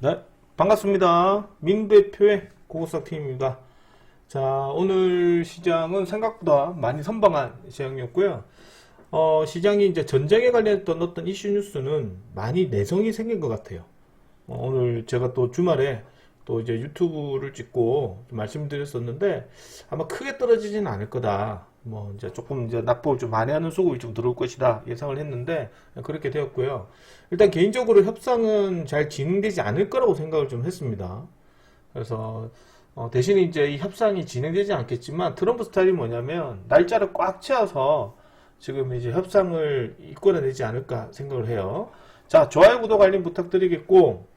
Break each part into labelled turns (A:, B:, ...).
A: 네, 반갑습니다. 민 대표의 고고싹팀입니다. 자, 오늘 시장은 생각보다 많이 선방한 시장이었고요. 시장이 이제 전쟁에 관련했던 어떤 이슈 뉴스는 많이 내성이 생긴 것 같아요. 오늘 제가 또 주말에 또 이제 유튜브를 찍고 좀 말씀드렸었는데 아마 크게 떨어지지는 않을 거다. 뭐 이제 조금 이제 낙폭을 좀 많이 하는 수급이 좀 들어올 것이다 예상을 했는데 그렇게 되었고요. 일단 개인적으로 협상은 잘 진행되지 않을 거라고 생각을 좀 했습니다. 그래서 대신에 이제 이 협상이 진행되지 않겠지만 트럼프 스타일이 뭐냐면 날짜를 꽉 채워서 지금 이제 협상을 이끌어내지 않을까 생각을 해요. 자, 좋아요, 구독, 알림 부탁드리겠고,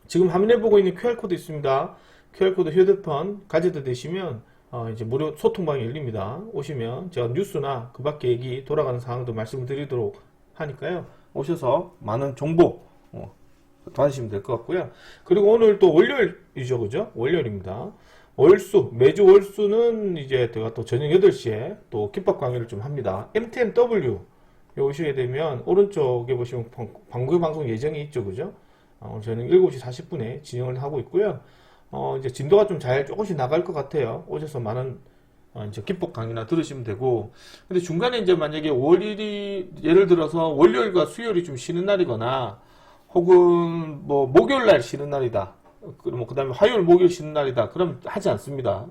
A: 지금 화면에 보고 있는 QR코드 있습니다. QR코드 휴대폰 가져다 대시면 이제 무료 소통방이 열립니다. 오시면 제가 뉴스나 그 밖에 얘기 돌아가는 상황도 말씀드리도록 하니까요. 오셔서 많은 정보 받으시면 될 것 같고요. 그리고 오늘 또 월요일이죠, 그죠? 월요일입니다. 월수, 매주 월수는 이제 제가 또 저녁 8시에 또 김밥 강의를 좀 합니다. MTMW 오시게 되면 오른쪽에 보시면 광고 방송 예정이 있죠, 그죠? 오늘 저는 7시 40분에 진행을 하고 있고요. 이제 진도가 좀 잘 조금씩 나갈 것 같아요. 오셔서 많은 이제 기법 강의나 들으시면 되고, 근데 중간에 이제 만약에 5월 1일이 예를 들어서 월요일과 수요일이 좀 쉬는 날이거나 혹은 뭐 목요일 날 쉬는 날이다. 그 다음에 화요일 목요일 쉬는 날이다. 그럼 하지 않습니다.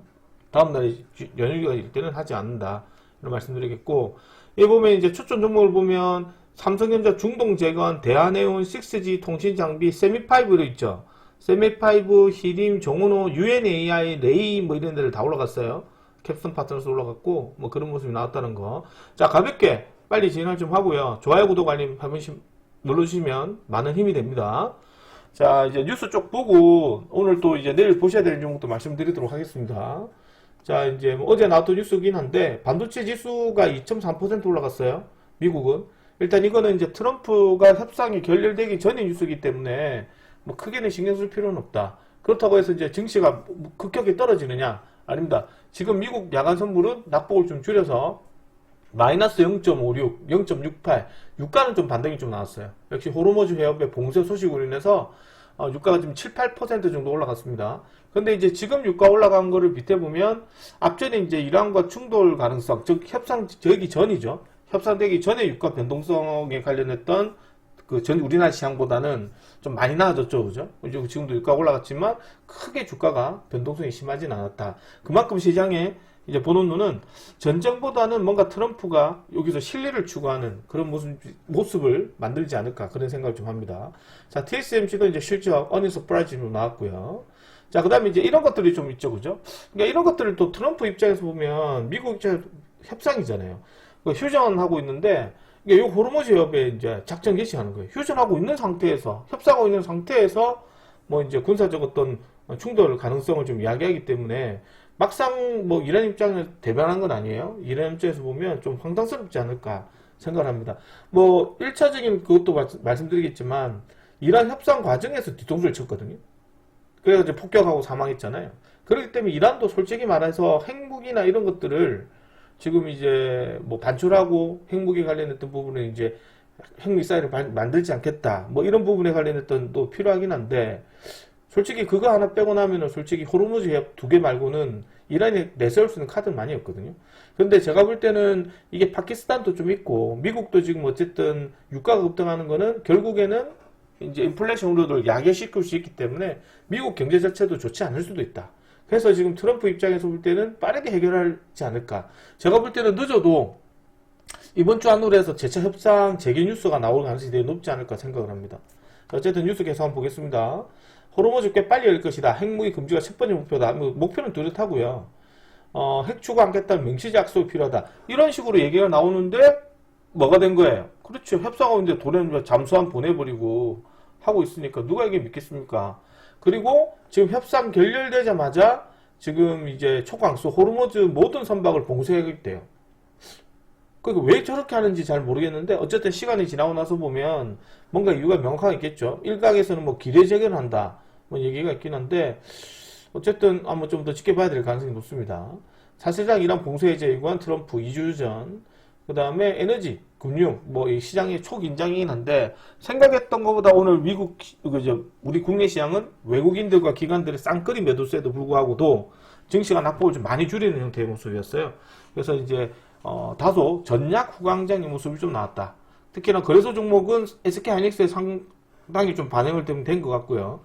A: 다음 날에 연휴가 일 때는 하지 않는다. 이런 말씀드리겠고, 여기 보면 이제 초점 종목을 보면 삼성전자, 중동재건, 대한해운, 6G 통신장비, 세미파이브로 있죠. 세미파이브, 히림, 정은호, UNAI, 레이 뭐 이런 데를 다 올라갔어요. 캡슨 파트너스 올라갔고 뭐 그런 모습이 나왔다는 거. 자, 가볍게 빨리 진행을 좀 하고요. 좋아요, 구독, 알림 한 번씩 눌러주시면 많은 힘이 됩니다. 자, 이제 뉴스 쪽 보고 오늘 또 이제 내일 보셔야 될 종목도 말씀드리도록 하겠습니다. 자, 이제 뭐 어제 나왔던 뉴스긴 한데 반도체 지수가 2.3% 올라갔어요. 미국은. 일단 이거는 이제 트럼프가 협상이 결렬되기 전의 뉴스이기 때문에 뭐 크게는 신경 쓸 필요는 없다. 그렇다고 해서 이제 증시가 급격히 떨어지느냐? 아닙니다. 지금 미국 야간 선물은 낙폭을 좀 줄여서 마이너스 0.56, 0.68, 유가는 좀 반등이 좀 나왔어요. 역시 호르무즈 해협의 봉쇄 소식으로 인해서 유가가 지금 7, 8% 정도 올라갔습니다. 근데 이제 지금 유가 올라간 거를 밑에 보면 앞전에 이제 이란과 충돌 가능성, 즉 협상 되기 전이죠. 협상되기 전에 유가 변동성에 관련했던 그 전 우리나라 시장보다는 좀 많이 나아졌죠, 그죠? 지금도 유가가 올라갔지만 크게 주가가 변동성이 심하진 않았다. 그만큼 시장에 이제 보는 눈은 전쟁보다는 뭔가 트럼프가 여기서 실리를 추구하는 그런 모습을 만들지 않을까 그런 생각을 좀 합니다. 자, TSMC도 이제 실적 어닝 서프라이즈로 나왔고요. 자, 그 다음에 이제 이런 것들이 좀 있죠, 그죠? 그러니까 이런 것들을 또 트럼프 입장에서 보면 미국 입장에서 협상이잖아요. 휴전하고 있는데 이게 요 호르무즈 해협에 이제 작전 개시하는 거예요. 휴전하고 있는 상태에서 협상하고 있는 상태에서 뭐 이제 군사적 어떤 충돌 가능성을 좀 이야기하기 때문에 막상 뭐 이란 입장을 대변한 건 아니에요. 이란 입장에서 보면 좀 황당스럽지 않을까 생각을 합니다. 뭐 1차적인 그것도 말씀드리겠지만 이란 협상 과정에서 뒤통수를 쳤거든요. 그래서 이제 폭격하고 사망했잖아요. 그렇기 때문에 이란도 솔직히 말해서 핵무기나 이런 것들을 지금 이제 뭐 반출하고 핵무기 관련했던 부분은 이제 핵미사일을 만들지 않겠다. 뭐 이런 부분에 관련했던 또 필요하긴 한데 솔직히 그거 하나 빼고 나면은 솔직히 호르무즈 해협 2개 말고는 이란이 내세울 수 있는 카드는 많이 없거든요. 근데 제가 볼 때는 이게 파키스탄도 좀 있고 미국도 지금 어쨌든 유가가 급등하는 거는 결국에는 이제 인플레이션 우려를 야기시킬 수 있기 때문에 미국 경제 자체도 좋지 않을 수도 있다. 그래서 지금 트럼프 입장에서 볼 때는 빠르게 해결하지 않을까. 제가 볼 때는 늦어도 이번 주 안으로 해서 재차 협상 재개 뉴스가 나올 가능성이 되게 높지 않을까 생각을 합니다. 어쨌든 뉴스 계속 한번 보겠습니다. 호르무즈 꽤 빨리 열 것이다. 핵무기 금지가 첫 번째 목표다. 목표는 뚜렷하고요. 핵 추구하겠다는 명시적 약속이 필요하다. 이런 식으로 얘기가 나오는데 뭐가 된 거예요? 그렇죠. 협상하고 있는데 돈을 잠수함 보내버리고 하고 있으니까 누가 이게 믿겠습니까? 그리고 지금 협상 결렬되자마자 지금 이제 초강수 호르무즈 모든 선박을 봉쇄하겠대요. 그러니까 왜 저렇게 하는지 잘 모르겠는데 어쨌든 시간이 지나고 나서 보면 뭔가 이유가 명확하겠죠. 일각에서는 뭐 기대 재개한다 뭐 얘기가 있긴 한데 어쨌든 한번 좀 더 지켜봐야 될 가능성이 높습니다. 사실상 이란 봉쇄 해제 예고한 트럼프 2주 전 그 다음에 에너지, 금융, 뭐 이 시장이 초긴장이긴 한데 생각했던 것보다 오늘 미국 우리 국내 시장은 외국인들과 기관들의 쌍끌이 매도세에도 불구하고도 증시가 낙폭을 좀 많이 줄이는 형태의 모습이었어요. 그래서 이제 다소 전략 후광장의 모습이 좀 나왔다. 특히나 거래소 종목은 SK하이닉스에 상당히 좀 반영을 된 것 같고요.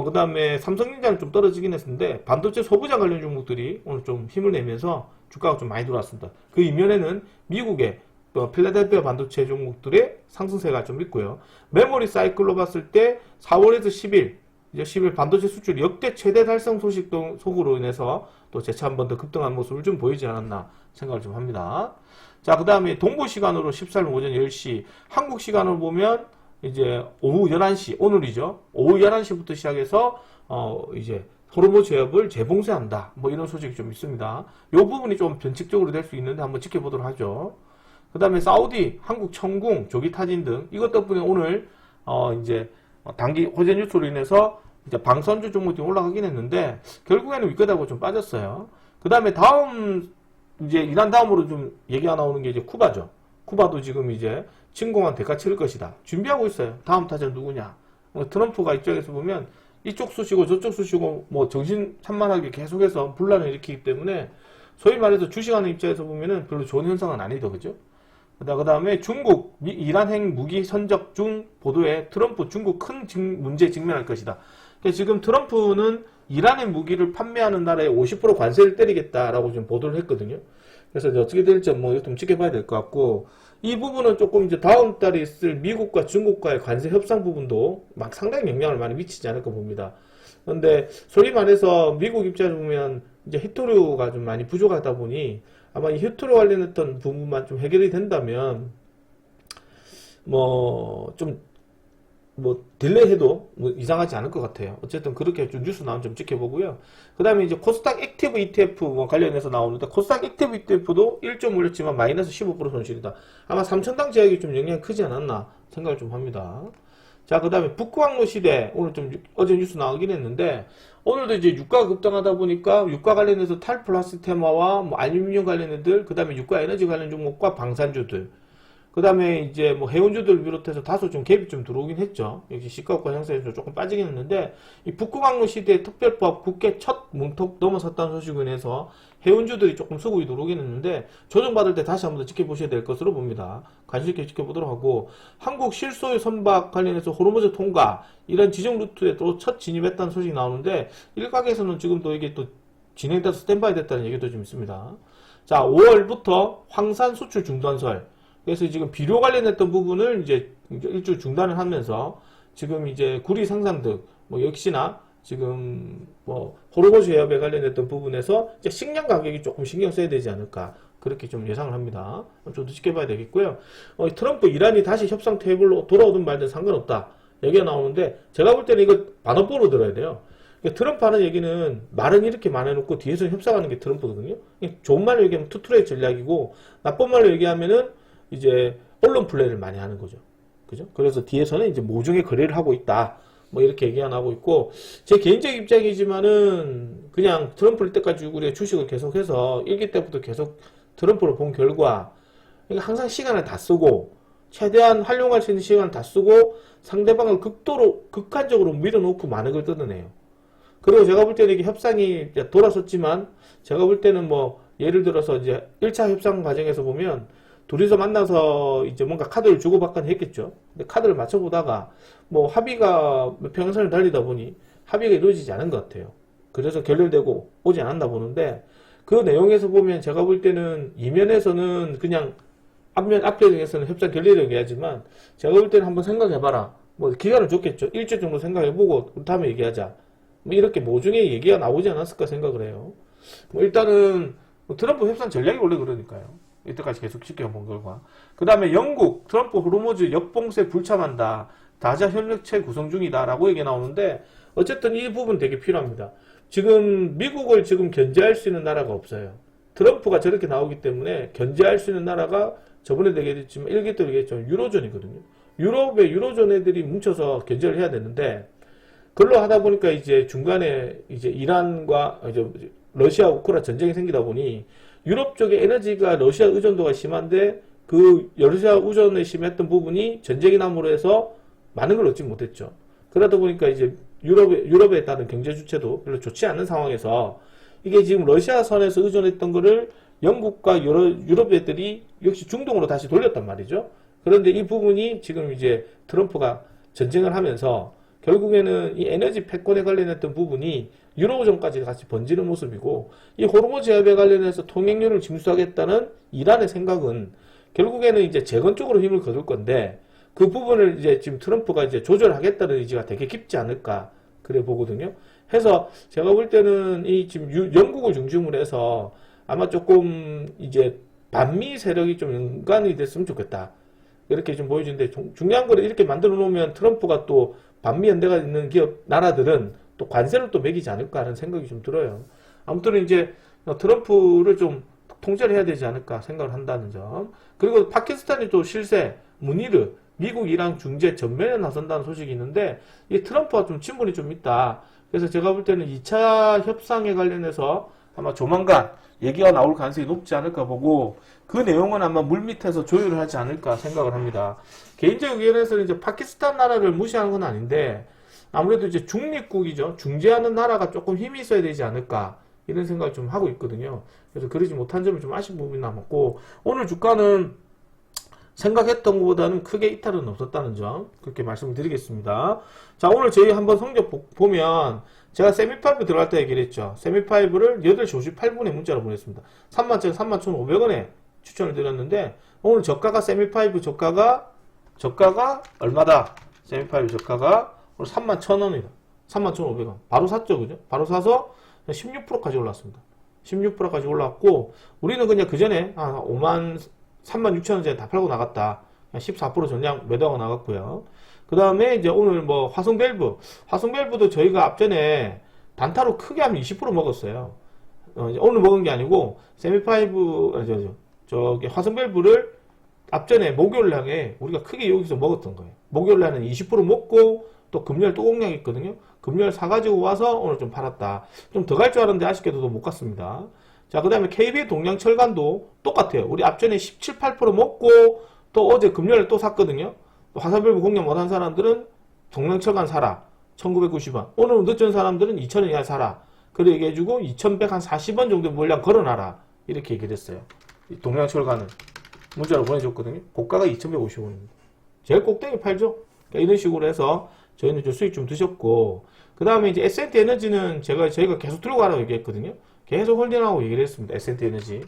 A: 그 다음에 삼성전자는 좀 떨어지긴 했는데 반도체 소부장 관련 종목들이 오늘 좀 힘을 내면서 주가가 좀 많이 들어왔습니다. 그 이면에는 미국의 필라델피아 반도체 종목들의 상승세가 좀 있고요. 메모리 사이클로 봤을 때 4월에서 10일, 이제 10일 반도체 수출 역대 최대 달성 속으로 인해서 또 재차 한 번 더 급등한 모습을 좀 보이지 않았나 생각을 좀 합니다. 자, 그 다음에 동부 시간으로 14일 오전 10시, 한국 시간으로 보면 이제 오후 11시, 오늘이죠. 오후 11시부터 시작해서 이제 호르무즈 해협을 재봉쇄한다. 뭐 이런 소식이 좀 있습니다. 이 부분이 좀 변칙적으로 될 수 있는데 한번 지켜보도록 하죠. 그 다음에 사우디, 한국 청궁, 조기 타진 등 이것 덕분에 오늘 이제 단기 호재 뉴스로 인해서 이제 방산주 종목들이 올라가긴 했는데 결국에는 윗거다고 좀 빠졌어요. 그 다음에 이제 이란 다음으로 좀 얘기가 나오는 게 이제 쿠바죠. 쿠바도 지금 이제 침공한 대가 치를 것이다. 준비하고 있어요. 다음 타자 누구냐. 트럼프가 입장에서 보면 이쪽 쑤시고 저쪽 쑤시고 뭐 정신산만하게 계속해서 분란을 일으키기 때문에 소위 말해서 주식하는 입장에서 보면은 별로 좋은 현상은 아니다. 그죠? 그 다음에 중국, 이란 핵 무기 선적 중 보도에 트럼프 중국 큰 문제에 직면할 것이다. 그러니까 지금 트럼프는 이란의 무기를 판매하는 나라에 50% 관세를 때리겠다라고 지금 보도를 했거든요. 그래서 이제 어떻게 될지 뭐 좀 지켜봐야 될 것 같고, 이 부분은 조금 이제 다음 달에 있을 미국과 중국과의 관세 협상 부분도 막 상당히 영향을 많이 미치지 않을까 봅니다. 그런데 소위 말해서 미국 입장에서 보면 이제 히토류가 좀 많이 부족하다 보니 아마 이 히토류 관련했던 부분만 좀 해결이 된다면 딜레이해도 이상하지 않을 것 같아요. 어쨌든 그렇게 좀 뉴스 나오면 좀 지켜보고요. 그 다음에 이제 코스닥 액티브 ETF 관련해서 나오는데 코스닥 액티브 ETF도 1점 올렸지만 마이너스 15% 손실이다. 아마 3천당 제약이 좀 영향이 크지 않았나 생각을 좀 합니다. 자, 그 다음에 북광로 시대 오늘 좀 어제 뉴스 나오긴 했는데 오늘도 이제 유가가 급등하다 보니까 유가 관련해서 탈플라스 테마와 뭐 알루미늄 관련 애들, 그 다음에 유가 에너지 관련 종목과 방산주들, 그 다음에 이제 뭐 해운주들 비롯해서 다소 좀 갭이 좀 들어오긴 했죠. 역시 시가국가 형성에서 조금 빠지긴 했는데 이 북구광로 시대의 특별법 국회 첫 문턱 넘어섰다는 소식으로 인해서 해운주들이 조금 수급이 들어오긴 했는데 조정받을 때 다시 한번 더 지켜보셔야 될 것으로 봅니다. 관심 있게 지켜보도록 하고, 한국 실소유 선박 관련해서 호르무즈 통과 이런 지정 루트에 또 첫 진입했다는 소식이 나오는데 일각에서는 지금도 이게 또 진행돼서 스탠바이 됐다는 얘기도 좀 있습니다. 자, 5월부터 황산 수출 중단설, 그래서 지금 비료 관련했던 부분을 이제 일주 중단을 하면서 지금 이제 구리 생산득 뭐 역시나 지금 뭐 호르무즈 해협에 관련했던 부분에서 이제 식량 가격이 조금 신경 써야 되지 않을까 그렇게 좀 예상을 합니다. 좀 더 지켜봐야 되겠고요. 트럼프 이란이 다시 협상 테이블로 돌아오든 말든 상관없다 얘기가 나오는데 제가 볼 때는 이거 반어법으로 들어야 돼요. 트럼프 하는 얘기는 말은 이렇게 말해놓고 뒤에서 협상하는 게 트럼프거든요. 좋은 말로 얘기하면 투트레이 전략이고 나쁜 말로 얘기하면은 이제 언론 플레이를 많이 하는 거죠. 그죠? 그래서 뒤에서는 이제 모종의 거래를 하고 있다. 뭐 이렇게 얘기 하고 있고, 제 개인적 입장이지만은 그냥 트럼프일 때까지 우리가 주식을 계속해서 1기 때부터 계속 트럼프를 본 결과 그러니까 항상 시간을 다 쓰고 최대한 활용할 수 있는 시간을 다 쓰고 상대방을 극한적으로 밀어놓고 많은 걸 뜯어내요. 그리고 제가 볼 때는 이게 협상이 돌아섰지만 제가 볼 때는 뭐 예를 들어서 이제 1차 협상 과정에서 보면 둘이서 만나서 이제 뭔가 카드를 주고받거나 했겠죠. 근데 카드를 맞춰보다가 뭐 합의가 평행선을 달리다 보니 합의가 이루어지지 않은 것 같아요. 그래서 결렬되고 오지 않았나 보는데 그 내용에서 보면 제가 볼 때는 이면에서는 그냥 앞면에서는 협상 결렬을 얘기하지만 제가 볼 때는 한번 생각해봐라. 뭐 기간은 좋겠죠. 일주일 정도 생각해보고 다음에 얘기하자. 뭐 이렇게 모종의 얘기가 나오지 않았을까 생각을 해요. 뭐 일단은 트럼프 협상 전략이 원래 그러니까요. 이때까지 계속 지켜본 결과. 그 다음에 영국 트럼프 호르무즈 역봉쇄 불참한다. 다자 협력체 구성 중이다 라고 얘기 나오는데 어쨌든 이 부분 되게 필요합니다. 지금 미국을 지금 견제할 수 있는 나라가 없어요. 트럼프가 저렇게 나오기 때문에 견제할 수 있는 나라가 저번에도 얘기했지만 1기 때 얘기했지만 유로존이거든요. 유럽의 유로존 애들이 뭉쳐서 견제를 해야 되는데 그걸로 하다 보니까 이제 중간에 이제 이란과 이제 러시아 우크라 전쟁이 생기다 보니 유럽 쪽에 에너지가 러시아 의존도가 심한데 그 러시아 의존에 심했던 부분이 전쟁이 남으로 해서 많은 걸 얻지 못했죠. 그러다 보니까 이제 유럽에 따른 경제 주체도 별로 좋지 않은 상황에서 이게 지금 러시아 선에서 의존했던 거를 영국과 유럽 애들이 역시 중동으로 다시 돌렸단 말이죠. 그런데 이 부분이 지금 이제 트럼프가 전쟁을 하면서 결국에는 이 에너지 패권에 관련했던 부분이 유로존까지 같이 번지는 모습이고, 이 호르무 제압에 관련해서 통행료를 징수하겠다는 이란의 생각은 결국에는 이제 재건 쪽으로 힘을 거둘 건데, 그 부분을 이제 지금 트럼프가 이제 조절하겠다는 의지가 되게 깊지 않을까 그래 보거든요. 해서 제가 볼 때는 이 지금 영국을 중심으로 해서 아마 조금 이제 반미 세력이 좀 연관이 됐으면 좋겠다, 이렇게 좀 보여주는데, 중요한 거를 이렇게 만들어 놓으면 트럼프가 또 반미 연대가 있는 기업 나라들은 또 관세를 또 매기지 않을까 하는 생각이 좀 들어요. 아무튼 이제 트럼프를 좀 통제를 해야 되지 않을까 생각을 한다는 점. 그리고 파키스탄이 또 실세 무니르 미국이랑 중재 전면에 나선다는 소식이 있는데, 이 트럼프와 좀 친분이 좀 있다. 그래서 제가 볼 때는 2차 협상에 관련해서 아마 조만간 얘기가 나올 가능성이 높지 않을까 보고, 그 내용은 아마 물밑에서 조율을 하지 않을까 생각을 합니다. 개인적 의견에서는 이제 파키스탄 나라를 무시하는 건 아닌데, 아무래도 이제 중립국이죠. 중재하는 나라가 조금 힘이 있어야 되지 않을까, 이런 생각을 좀 하고 있거든요. 그래서 그러지 못한 점이 좀 아쉬운 부분이 남았고, 오늘 주가는 생각했던 것보다는 크게 이탈은 없었다는 점, 그렇게 말씀을 드리겠습니다. 자, 오늘 저희 한번 성적 보면, 제가 세미5 들어갈 때 얘기를 했죠. 세미5를 8시 58분에 문자로 보냈습니다. 31,000원, 31,500원에 추천을 드렸는데, 오늘 저가가 세미5 저가가 얼마다? 세미5 저가가 오늘 31,000원이다. 31,500원. 바로 샀죠, 그죠? 바로 사서 16%까지 올랐습니다. 16%까지 올랐고, 우리는 그냥 그 전에 36,000원짜리 다 팔고 나갔다. 14% 전량 매도하고 나갔고요. 그 다음에 이제 오늘 뭐 화성밸브도 저희가 앞전에 단타로 크게 하면 20% 먹었어요. 오늘 먹은 게 아니고 세미5 저기 화성밸브를 앞전에 목요일날에 우리가 크게 여기서 먹었던 거예요. 목요일날은 20% 먹고 또 금요일 또 공략이 있거든요. 금요일 사가지고 와서 오늘 좀 팔았다. 좀 더 갈 줄 알았는데 아쉽게도 못 갔습니다. 자, 그 다음에 KB 동양철강도 똑같아요. 우리 앞전에 17, 8% 먹고 또 어제 금요일에 또 샀거든요. 화산밸브 공략 못한 사람들은 동양철강 사라. 1990원. 오늘 늦은 사람들은 2,000원 이하 사라. 그래 얘기해주고 2,140원 정도 물량 걸어놔라. 이렇게 얘기를 했어요. 동양철강은 문자로 보내줬거든요. 고가가 2,150원입니다. 제일 꼭대기 팔죠. 그러니까 이런 식으로 해서 저희는 좀 수익 좀 드셨고, 그 다음에 이제 S&T 에너지는 저희가 계속 들고 가라고 얘기했거든요. 계속 홀딩하고 얘기를 했습니다. S&T 에너지.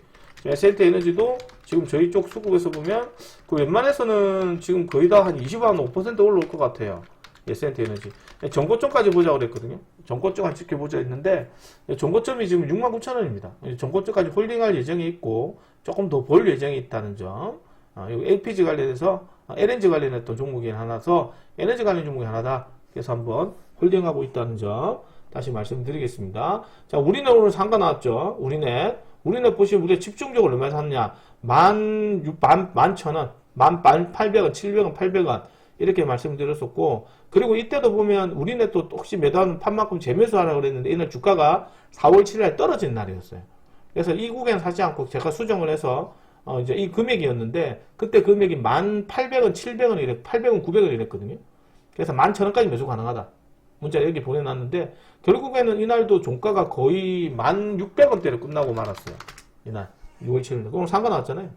A: S&T 에너지도 지금 저희 쪽 수급에서 보면 그 웬만해서는 지금 거의 다 한 20~5% 올라올 것 같아요. S&T 에너지. 전고점까지 보자고 그랬거든요. 전고점 한 지켜보자 했는데, 전고점이 지금 69,000원입니다. 전고점까지 홀딩할 예정이 있고, 조금 더 볼 예정이 있다는 점. 여기 LPG 관련해서, LNG 관련했던 종목이 하나서, 에너지 관련 종목이 하나다. 그래서 한번 홀딩하고 있다는 점, 다시 말씀드리겠습니다. 자, 우리는 오늘 상가 나왔죠. 우리넷 보시면 우리가 집중적으로 얼마에 샀냐. 11,000원, 1,800원, 700원, 800원. 이렇게 말씀드렸었고, 그리고 이때도 보면 우리넷도 혹시 매도하는 판만큼 재매수하라고 그랬는데, 이날 주가가 4월 7일 떨어진 날이었어요. 그래서 이 구간 사지 않고 제가 수정을 해서, 이제 이 금액이었는데, 그때 금액이 1,800원, 700원 이랬, 800원, 900원 이랬거든요. 그래서 11,000원까지 매수 가능하다. 문자 이렇게 보내놨는데, 결국에는 이날도 종가가 거의 1,600원대로 끝나고 말았어요. 이날 6월 7일. 오늘 상가 나왔잖아요.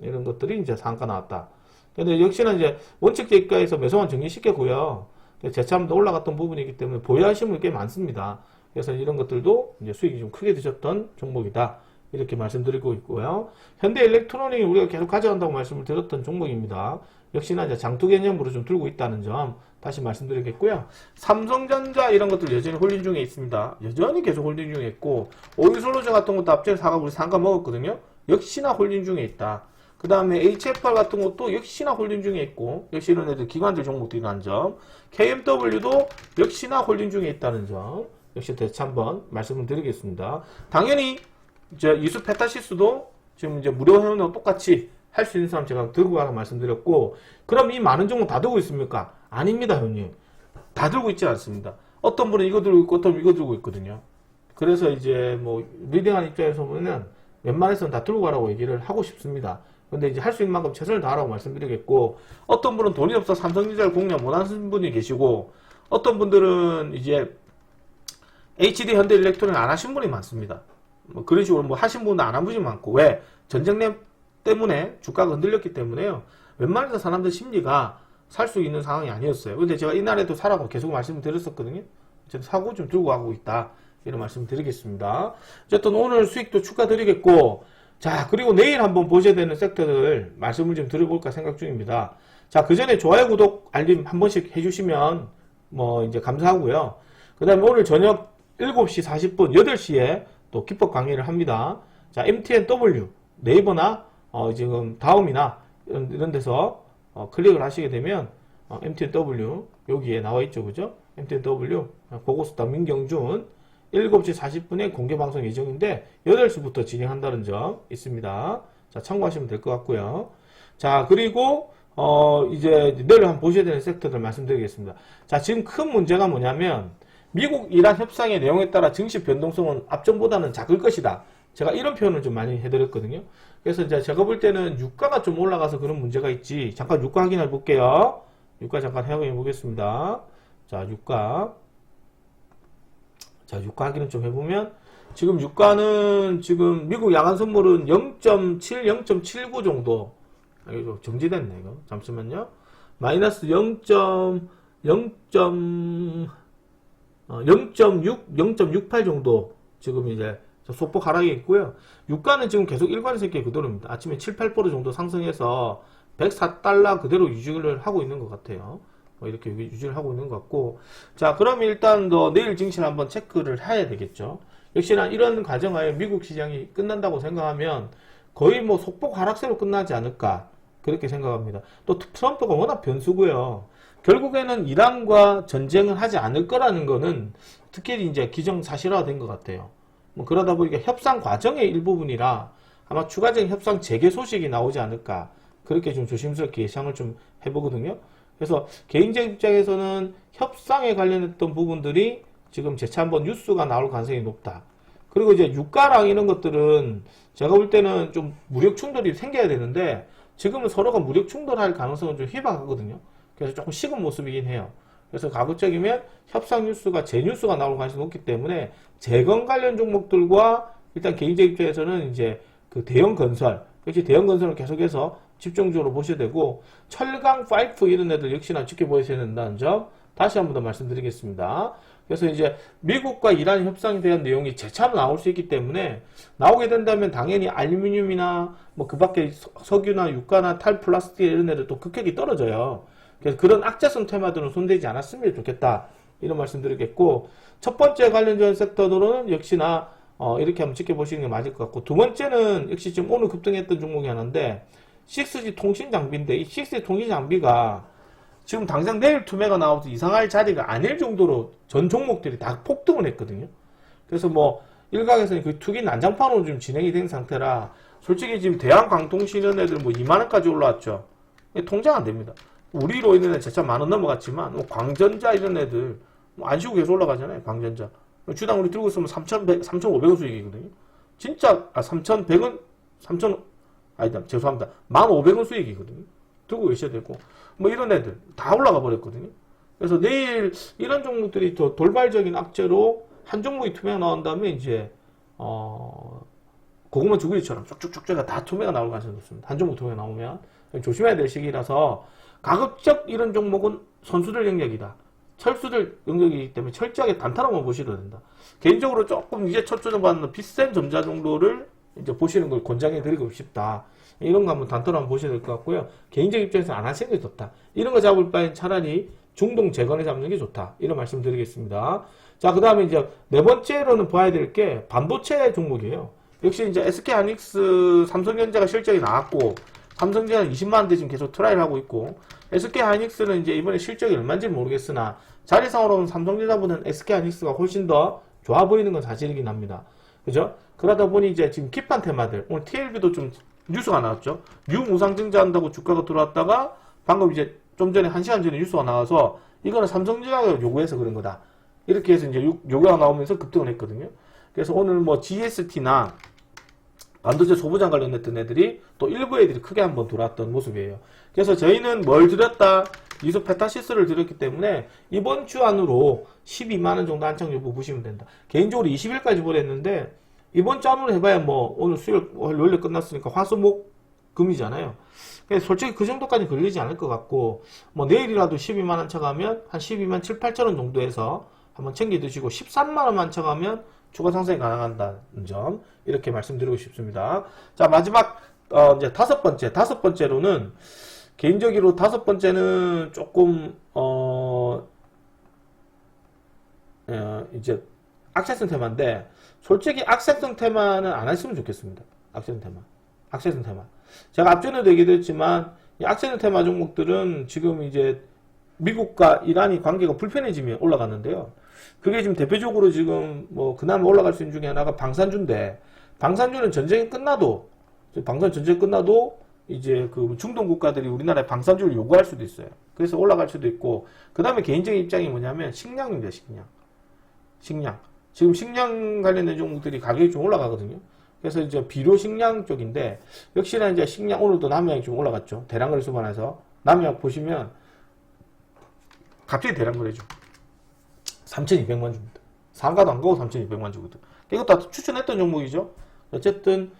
A: 이런 것들이 이제 상가 나왔다. 근데 역시나 이제 원칙 재가에서 매수만 정리시켰고요. 재참도 올라갔던 부분이기 때문에 보유하신 분이 꽤 많습니다. 그래서 이런 것들도 이제 수익이 좀 크게 드셨던 종목이다. 이렇게 말씀드리고 있고요. 현대일렉트로닉이 우리가 계속 가져간다고 말씀을 드렸던 종목입니다. 역시나 이제 장투 개념으로 좀 들고 있다는 점 다시 말씀드리겠고요. 삼성전자 이런 것들 여전히 홀딩 중에 있습니다. 여전히 계속 홀딩 중에 있고, 오일솔루션 같은 것도 앞전에 우리 상가 먹었거든요. 역시나 홀딩 중에 있다. 그 다음에 HFR 같은 것도 역시나 홀딩 중에 있고, 역시 이런 애들 기관들 종목들이라는 점, KMW도 역시나 홀딩 중에 있다는 점, 역시 대체 한번 말씀을 드리겠습니다. 당연히 이제 이수 페타시스도 지금 이제 무료 회원과 똑같이 할 수 있는 사람 제가 들고 가라고 말씀드렸고, 그럼 이 많은 종목 다 들고 있습니까? 아닙니다, 형님. 다 들고 있지 않습니다. 어떤 분은 이거 들고 있고, 어떤 분은 이거 들고 있거든요. 그래서 이제 뭐 리딩하는 입장에서 보면 웬만해서는 다 들고 가라고 얘기를 하고 싶습니다. 근데 이제 할 수 있는 만큼 최선을 다하라고 말씀드리겠고, 어떤 분은 돈이 없어 삼성전자를 공략 못하는 분이 계시고, 어떤 분들은 이제 HD 현대일렉트로닉 안 하신 분이 많습니다. 뭐 그런 식으로 뭐 하신 분도 안 한 분이 많고, 왜? 전쟁 때문에 주가가 흔들렸기 때문에요. 웬만해서 사람들 심리가 살 수 있는 상황이 아니었어요. 근데 제가 이날에도 사라고 계속 말씀을 드렸었거든요. 어쨌든 사고 좀 들고 가고 있다, 이런 말씀 드리겠습니다. 어쨌든 오늘 수익도 축하드리겠고, 자, 그리고 내일 한번 보셔야 되는 섹터들 말씀을 좀 드려볼까 생각 중입니다. 자, 그 전에 좋아요, 구독, 알림 한 번씩 해주시면 뭐 이제 감사하고요. 그 다음에 오늘 저녁 7시 40분, 8시에 또 기법 강의를 합니다. 자, MTNW, 네이버나 지금 다음이나 이런 데서 클릭을 하시게 되면 MTNW 여기에 나와 있죠, 그죠? MTNW 고고스타 민경준 7시 40분에 공개 방송 예정인데 8시부터 진행한다는 점 있습니다. 자, 참고하시면 될 것 같고요. 자, 그리고 이제 내일 한번 보셔야 되는 섹터들 말씀드리겠습니다. 자, 지금 큰 문제가 뭐냐면 미국 이란 협상의 내용에 따라 증시 변동성은 앞전보다는 작을 것이다. 제가 이런 표현을 좀 많이 해드렸거든요. 그래서 이제 제가 볼 때는 유가가 좀 올라가서 그런 문제가 있지. 잠깐 유가 확인해 볼게요. 유가 잠깐 확인해 보겠습니다. 자, 유가. 자, 유가 확인을 좀 해보면, 지금 유가는 지금 미국 야간 선물은 0.7, 0.79 정도. 이거 정지됐네, 이거. 잠시만요. 마이너스 0.6, 0.68 정도 지금 이제 소폭 하락이 있고요. 유가는 지금 계속 일관성있게 그대로입니다. 아침에 7, 8% 정도 상승해서 104달러 그대로 유지를 하고 있는 것 같아요. 이렇게 유지를 하고 있는 것 같고, 자, 그러면 일단 내일 증시를 한번 체크를 해야 되겠죠. 역시나 이런 과정하에 미국 시장이 끝난다고 생각하면 거의 뭐 속폭 하락세로 끝나지 않을까, 그렇게 생각합니다. 또 트럼프가 워낙 변수고요. 결국에는 이란과 전쟁을 하지 않을 거라는 거는 특히 이제 기정사실화된 것 같아요. 뭐 그러다 보니까 협상 과정의 일부분이라 아마 추가적인 협상 재개 소식이 나오지 않을까, 그렇게 좀 조심스럽게 예상을 좀 해보거든요. 그래서 개인적 입장에서는 협상에 관련했던 부분들이 지금 재차 한번 뉴스가 나올 가능성이 높다. 그리고 이제 유가랑 이런 것들은 제가 볼 때는 좀 무력 충돌이 생겨야 되는데 지금은 서로가 무력 충돌할 가능성은 좀 희박하거든요. 그래서 조금 식은 모습이긴 해요. 그래서 가급적이면 협상 뉴스가 재뉴스가 나올 가능성이 높기 때문에 재건 관련 종목들과 일단 개인적 입장에서는 이제 그 대형 건설, 역시 대형 건설을 계속해서 집중적으로 보셔야 되고, 철강, 파이프 이런 애들 역시나 지켜보셔야 된다는 점 다시 한 번 더 말씀드리겠습니다. 그래서 이제 미국과 이란 협상에 대한 내용이 재차로 나올 수 있기 때문에 나오게 된다면 당연히 알루미늄이나 뭐 그 밖에 석유나 유가나 탈 플라스틱 이런 애들 또 급격히 떨어져요. 그래서 그런 악재성 테마들은 손대지 않았으면 좋겠다, 이런 말씀 드리겠고, 첫 번째 관련된 섹터들은 역시나 이렇게 한번 지켜보시는 게 맞을 것 같고, 두 번째는 역시 지금 오늘 급등했던 종목이 하나인데 6G 통신 장비인데, 이 6G 통신 장비가 지금 당장 내일 투매가 나와서 이상할 자리가 아닐 정도로 전 종목들이 다 폭등을 했거든요. 그래서 뭐 일각에서는 그 투기 난장판으로 좀 진행이 된 상태라 솔직히 지금 대한광통신 이런 애들 뭐 2만원까지 올라왔죠. 통장 안 됩니다. 우리로 있는 애 진짜 만원 넘어갔지만 뭐 광전자 이런 애들 뭐 안 쉬고 계속 올라가잖아요. 광전자 주당 우리 들고 있으면 3,500원 수익이거든요. 진짜 3,100원 3,000원 아니다, 죄송합니다. 1,500원 수익이거든요. 들고 계셔야 되고, 뭐 이런 애들 다 올라가 버렸거든요. 그래서 내일 이런 종목들이 더 돌발적인 악재로 한 종목이 투매가 나온 다음에 이제 고구마 주구리처럼 쭉쭉쭉 다 투매가 나올 가능성이 높습니다. 한 종목 투매가 나오면 조심해야 될 시기라서, 가급적 이런 종목은 선수들 영역이다, 철수들 영역이기 때문에 철저하게 단타로만 보셔야 된다. 개인적으로 조금 이제 첫 조정받는 비싼 점자 정도를 이제 보시는 걸 권장해 드리고 싶다. 이런 거 한번 단타로 한번 보셔야 될 것 같고요. 개인적 입장에서 안 하시는 게 좋다. 이런 거 잡을 바엔 차라리 중동 재건에 잡는 게 좋다, 이런 말씀 드리겠습니다. 자, 그 다음에 이제 네 번째로는 봐야 될 게 반도체 종목이에요. 역시 이제 SK하이닉스, 삼성전자가 실적이 나왔고, 삼성전자는 20만원대 지금 계속 트라이를 하고 있고, SK하이닉스는 이제 이번에 실적이 얼마인지 모르겠으나 자리상으로는 삼성전자보다는 SK하이닉스가 훨씬 더 좋아 보이는 건 사실이긴 합니다. 그죠? 그러다 보니 이제 지금 킵한 테마들, 오늘 TLB도 좀 뉴스가 나왔죠. 유무상증자한다고 주가가 들어왔다가 방금 이제 좀 전에 1시간 전에 뉴스가 나와서 이거는 삼성전자가 요구해서 그런 거다, 이렇게 해서 이제 요구가 나오면서 급등을 했거든요. 그래서 오늘 뭐 GST나 반도체 소부장 관련했던 애들이 또 일부 애들이 크게 한번 들어왔던 모습이에요. 그래서 저희는 뭘 들였다? 이소 페타시스를 들였기 때문에 이번 주 안으로 12만원 정도 안착 여부 보시면 된다. 개인적으로 20일까지 보냈는데 이번 주 안으로 해봐야 뭐 오늘 수요일 원래 끝났으니까 화수목 금이잖아요. 솔직히 그 정도까지 걸리지 않을 것 같고 뭐 내일이라도 12만원 쳐가면 한 12만 7, 8천원 정도에서 한번 챙겨 드시고 13만원만 쳐가면 추가 상승이 가능하다는 점 이렇게 말씀드리고 싶습니다. 자, 마지막 이제 다섯 번째로는 개인적으로 다섯 번째는 조금 이제 악세성 테마인데 솔직히 악세성 테마는 안 했으면 좋겠습니다. 악세성 테마. 제가 앞전에도 얘기했지만 이 악세성 테마 종목들은 지금 이제 미국과 이란이 관계가 불편해지면 올라갔는데요. 그게 지금 대표적으로 지금 뭐 그나마 올라갈 수 있는 중에 하나가 방산주인데 방산주는 전쟁이 끝나도 이제 그 중동 국가들이 우리나라에 방산주를 요구할 수도 있어요. 그래서 올라갈 수도 있고 그 다음에 개인적인 입장이 뭐냐면 식량입니다. 식량. 지금 식량 관련된 종목들이 가격이 좀 올라가거든요. 그래서 이제 비료 식량 쪽인데 역시나 이제 식량 오늘도 남양이 좀 올라갔죠. 대량거래 수반해서 남양 보시면 갑자기 대량거래죠. 3,200만 주입니다. 상가도 안 가고 3,200만 주거든. 이것도 다 추천했던 종목이죠. 어쨌든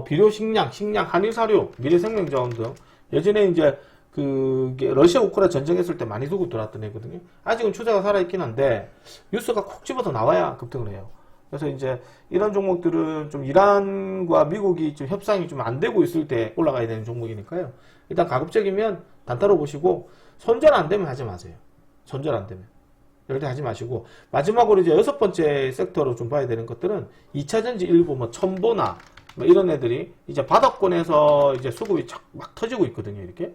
A: 비료 식량, 한일사료, 미래생명자원 등 예전에 이제 그게 러시아 우크라이나 전쟁했을 때 많이 두고 들어왔던 애거든요. 아직은 추세가 살아있긴 한데 뉴스가 콕 집어서 나와야 급등을 해요. 그래서 이제 이런 종목들은 좀 이란과 미국이 좀 협상이 좀 안 되고 있을 때 올라가야 되는 종목이니까요. 일단 가급적이면 단타로 보시고 손절 안 되면 하지 마세요. 손절 안 되면. 절대 하지 마시고 마지막으로 이제 여섯 번째 섹터로 좀 봐야 되는 것들은 2차전지 일부 뭐 첨보나 뭐 이런 애들이 이제 바닥권에서 이제 수급이 막 터지고 있거든요. 이렇게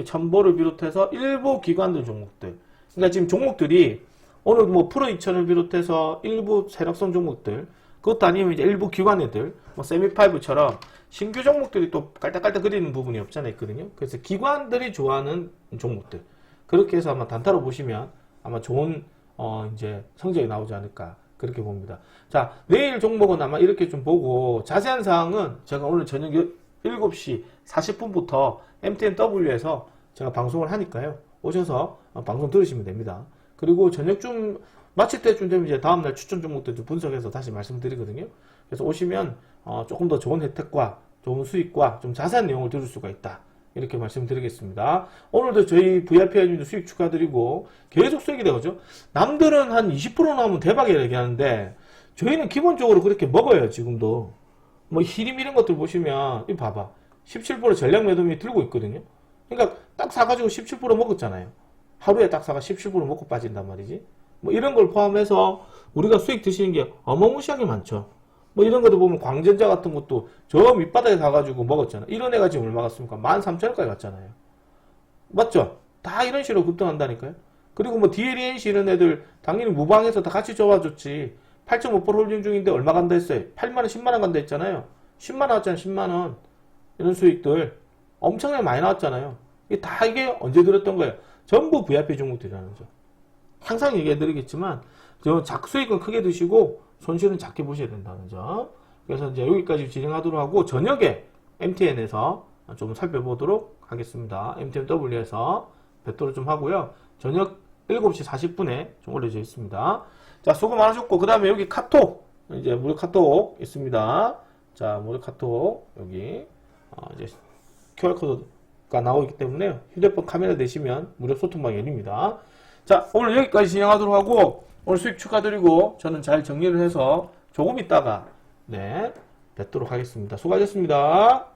A: 첨보를 비롯해서 일부 기관들 종목들. 그러니까 지금 종목들이 오늘 뭐 프로 2000을 비롯해서 일부 세력성 종목들, 그것도 아니면 이제 일부 기관 애들, 뭐 세미파이브처럼 신규 종목들이 또 깔딱깔딱 그리는 부분이 없잖아요. 있거든요. 그래서 기관들이 좋아하는 종목들. 그렇게 해서 아마 단타로 보시면 아마 좋은 이제 성적이 나오지 않을까 그렇게 봅니다. 자, 내일 종목은 아마 이렇게 좀 보고 자세한 사항은 제가 오늘 저녁 7시 40분부터 MTNW에서 제가 방송을 하니까요. 오셔서 방송 들으시면 됩니다. 그리고 저녁쯤 마칠 때쯤 되면 이제 다음날 추천 종목들 좀 분석해서 다시 말씀드리거든요. 그래서 오시면 조금 더 좋은 혜택과 좋은 수익과 좀 자세한 내용을 들을 수가 있다. 이렇게 말씀드리겠습니다. 오늘도 저희 VIP님도 수익 축하드리고 계속 수익이 되거죠. 남들은 한 20% 나오면 대박이라 얘기하는데 저희는 기본적으로 그렇게 먹어요. 지금도 뭐 히림 이런 것들 보시면 이 봐봐 17% 전략 매도미 들고 있거든요. 그러니까 딱 사가지고 17% 먹었잖아요. 하루에 딱 사가 17% 먹고 빠진단 말이지. 뭐 이런 걸 포함해서 우리가 수익 드시는 게 어마무시하게 많죠. 뭐 이런 것도 보면 광전자 같은 것도 저 밑바닥에 가가지고 먹었잖아. 이런 애가 지금 얼마 갔습니까? 13,000원까지 갔잖아요. 맞죠? 다 이런 식으로 급등한다니까요. 그리고 뭐 DLNC 이런 애들 당연히 무방해서 다 같이 줘봐줬지. 8.5% 홀딩 중인데 얼마 간다 했어요? 8만원, 10만원 간다 했잖아요. 10만원 나왔잖아요. 10만원. 이런 수익들 엄청나게 많이 나왔잖아요. 이게 언제 들었던 거예요? 전부 VIP 종목들이라는 점. 항상 얘기해드리겠지만 수익은 크게 드시고 손실은 작게 보셔야 된다는 점. 그래서 이제 여기까지 진행하도록 하고 저녁에 MTN에서 좀 살펴보도록 하겠습니다. MTNW에서 뵙도록 좀 하고요. 저녁 7시 40분에 좀 올려져 있습니다. 자, 수고 많으셨고 그 다음에 여기 카톡 이제 무료 카톡 있습니다. 자, 무료 카톡 여기 이제 QR코드가 나오기 때문에 휴대폰 카메라 내시면 무료 소통방이 열립니다. 자, 오늘 여기까지 진행하도록 하고 오늘 수익 축하드리고 저는 잘 정리를 해서 조금 있다가 뵙도록 하겠습니다. 수고하셨습니다.